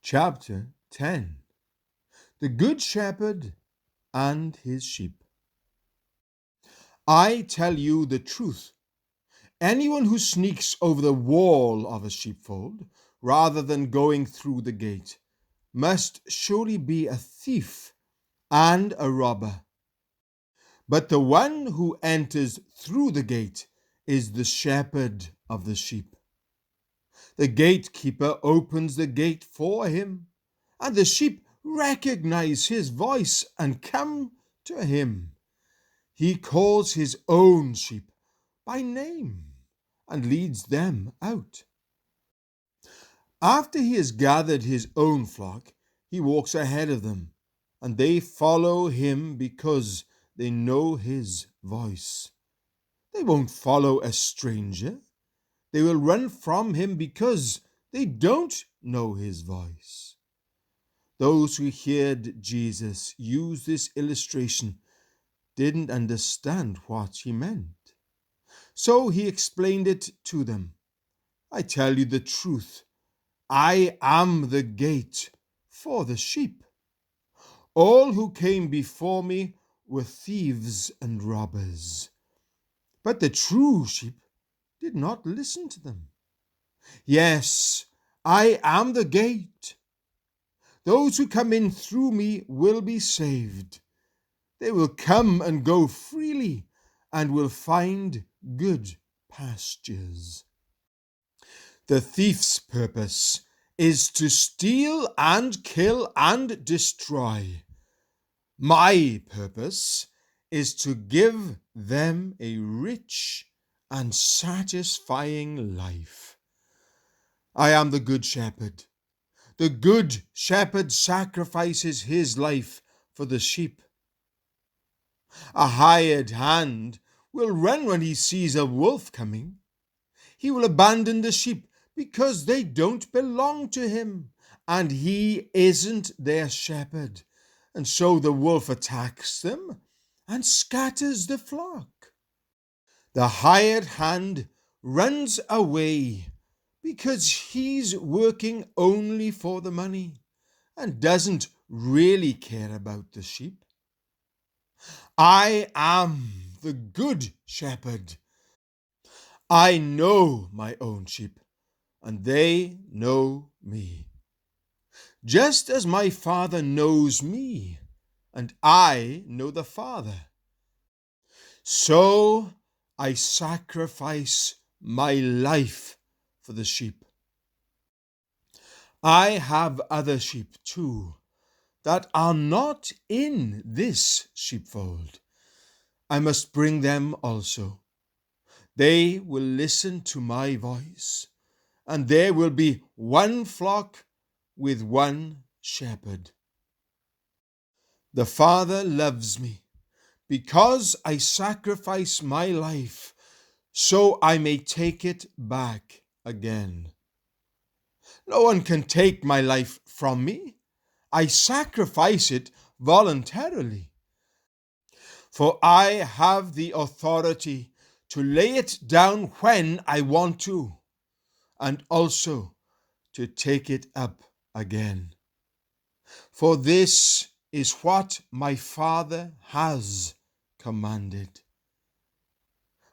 Chapter 10. The Good Shepherd and his sheep. I tell you the truth. Anyone who sneaks over the wall of a sheepfold rather than going through the gate must surely be a thief and a robber. But the one who enters through the gate is the shepherd of the sheep. The gatekeeper opens the gate for him, and the sheep recognize his voice and come to him. He calls his own sheep by name and leads them out. After he has gathered his own flock, he walks ahead of them, and they follow him because they know his voice. They won't follow a stranger. They will run from him because they don't know his voice. Those who heard Jesus use this illustration didn't understand what he meant. So he explained it to them. I tell you the truth. I am the gate for the sheep. All who came before me were thieves and robbers, but the true sheep did not listen to them. Yes, I am the gate. Those who come in through me will be saved. They will come and go freely and will find good pastures. The thief's purpose is to steal and kill and destroy. My purpose is to give them a rich and satisfying life. I am the good shepherd. The good shepherd sacrifices his life for the sheep. A hired hand will run when he sees a wolf coming. He will abandon the sheep because they don't belong to him, and he isn't their shepherd. And so the wolf attacks them and scatters the flock. The hired hand runs away because he's working only for the money and doesn't really care about the sheep. I am the good shepherd. I know my own sheep, and they know me. Just as my Father knows me, and I know the Father. So I sacrifice my life for the sheep. I have other sheep too, that are not in this sheepfold. I must bring them also. They will listen to my voice, and there will be one flock with one shepherd. The Father loves me because I sacrifice my life so I may take it back again. No one can take my life from me. I sacrifice it voluntarily. For I have the authority to lay it down when I want to, and also to take it up again. For this is what my Father has commanded.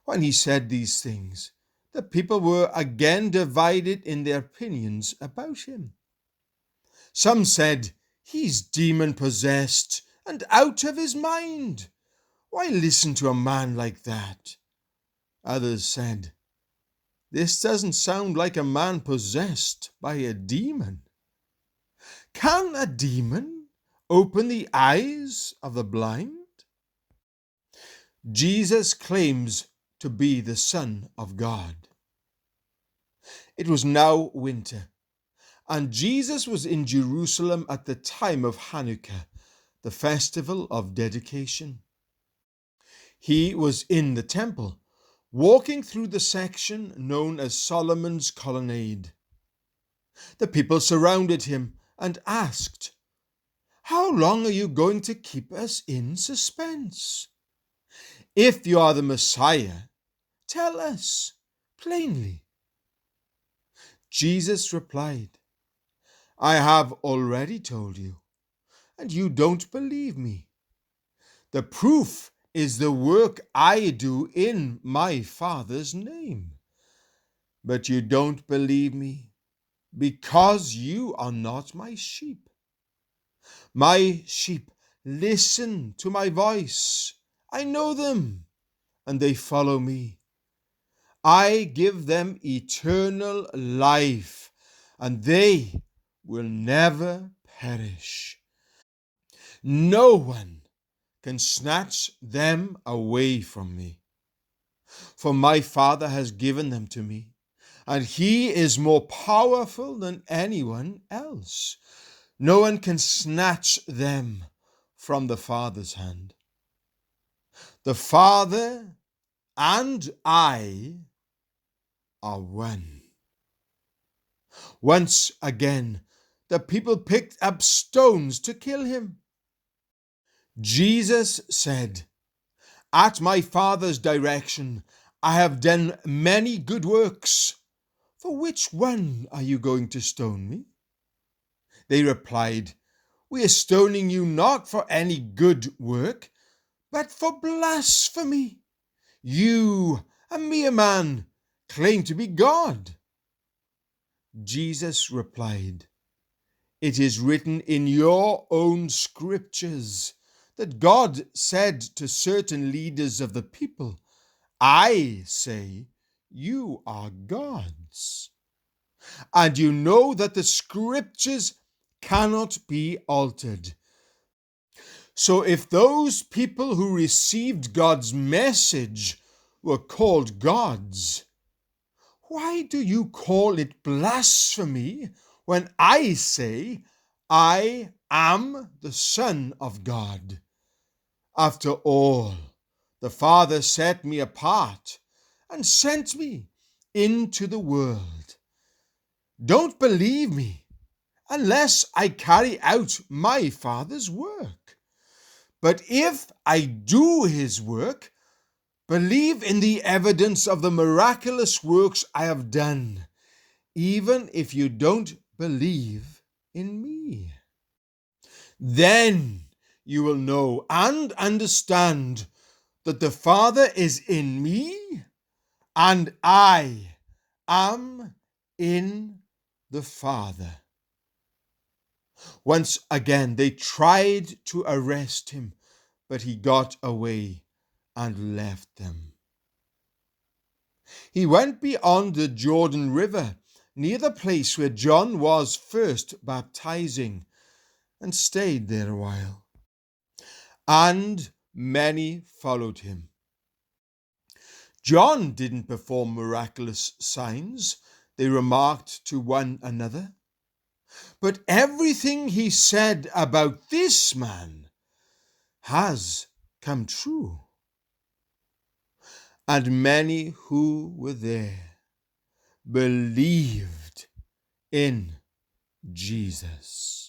When he said these things, the people were again divided in their opinions about him. Some said, "He's demon-possessed and out of his mind. Why listen to a man like that?" Others said, "This doesn't sound like a man possessed by a demon. Can a demon open the eyes of the blind?" Jesus claims to be the Son of God. It was now winter, and Jesus was in Jerusalem at the time of Hanukkah, the festival of dedication. He was in the temple, walking through the section known as Solomon's Colonnade. The people surrounded him and asked, "How long are you going to keep us in suspense? If you are the Messiah, tell us plainly." Jesus replied, I have already told you, and you don't believe me. The proof is the work I do in my Father's name. But you don't believe me because you are not my sheep. My sheep listen to my voice. I know them, and they follow me. I give them eternal life, and they will never perish. No one can snatch them away from me, for my Father has given them to me, and he is more powerful than anyone else. No one can snatch them from the Father's hand. The Father and I are one. Once again, the people picked up stones to kill him. Jesus said, "At my Father's direction, I have done many good works. For which one are you going to stone me?" They replied, "We are stoning you not for any good work, but for blasphemy. You, a mere man, claim to be God." Jesus replied, "It is written in your own scriptures that God said to certain leaders of the people, 'I say you are gods.' And you know that the scriptures cannot be altered. So if those people who received God's message were called gods, why do you call it blasphemy when I say I am the Son of God? After all, the Father set me apart and sent me into the world. Don't believe me unless I carry out my Father's work. But if I do his work, believe in the evidence of the miraculous works I have done, even if you don't believe in me. Then you will know and understand that the Father is in me and I am in the Father. Once again, they tried to arrest him, but he got away and left them. He went beyond the Jordan River, near the place where John was first baptizing, and stayed there a while. And many followed him. John didn't perform miraculous signs, they remarked to one another. But everything he said about this man has come true. And many who were there believed in Jesus.